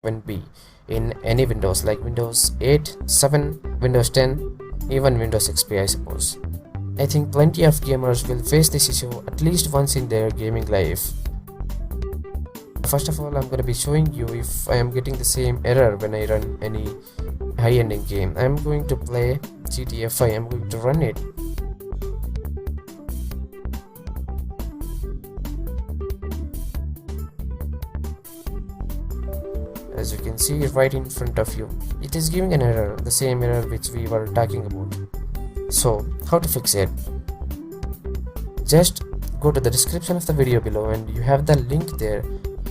0xc00007b in any Windows like Windows 8, 7, Windows 10, even Windows XP, I suppose. I think plenty of gamers will face this issue at least once in their gaming life. First of all, I'm going to be showing you if I am getting the same error when I run any high-ending game. I'm going to play GTA 5. I'm going to run it. As you can see right in front of you, it is giving an error, the same error which we were talking about. So, how to fix it? Just go to the description of the video below and you have the link there.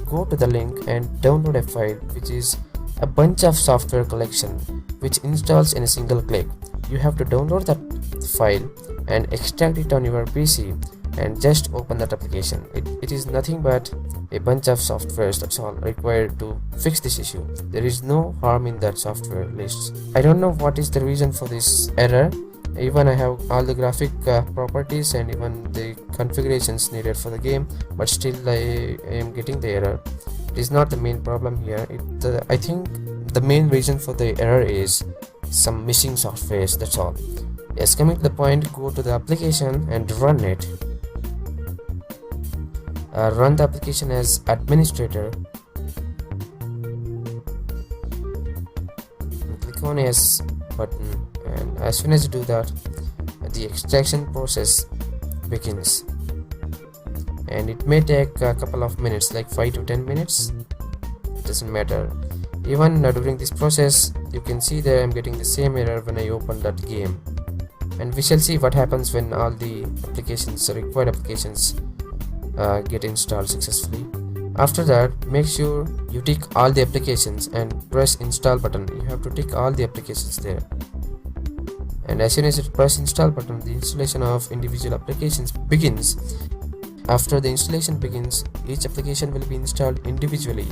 Go to the link and download a file which is a bunch of software collection which installs in a single click. You have to download that file and extract it on your PC and just open that application. It is nothing but a bunch of softwares that's all required to fix this issue. There is no harm in that software list. I don't know what is the reason for this error. Even I have all the graphic properties and even the configurations needed for the game, but still I am getting the error. It is not the main problem here. I think the main reason for the error is some missing softwares, that's all. Yes, coming to the point, go to the application and run it. Run the application as administrator. Click on yes button, and as soon as you do that, the extraction process begins, and it may take a couple of minutes, like 5 to 10 minutes. It doesn't matter. Even during this process, you can see that I'm getting the same error when I open that game, and we shall see what happens when all the applications, required applications, get installed successfully. After that, make sure you tick all the applications and press install button. You have to tick all the applications there, and as soon as you press install button, the installation of individual applications begins. After the installation begins, each application will be installed individually,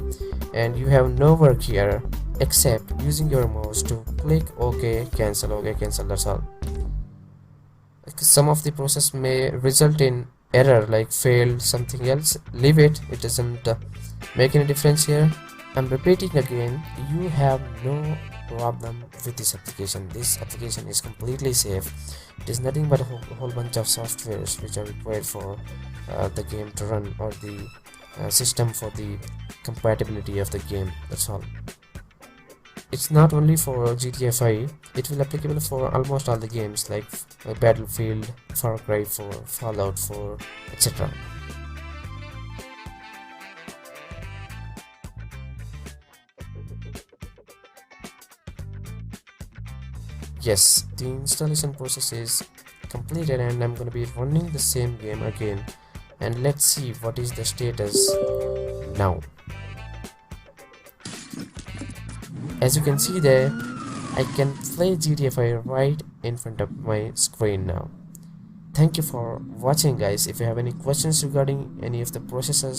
and you have no work here except using your mouse to click OK, cancel, that's all. Some of the process may result in error like failed something else. Leave it, it doesn't make any difference here. I'm repeating again, you have no problem with this application. This application is completely safe. It is nothing but a whole bunch of softwares which are required for the game to run, or the system for the compatibility of the game, that's all. It's not only for GTA 5, it will be applicable for almost all the games like Battlefield, Far Cry 4, Fallout 4, etc. Yes, the installation process is completed, and I'm going to be running the same game again, and let's see what is the status now. As you can see there, I can play GTA 5 right in front of my screen now. Thank you for watching, guys. If you have any questions regarding any of the processes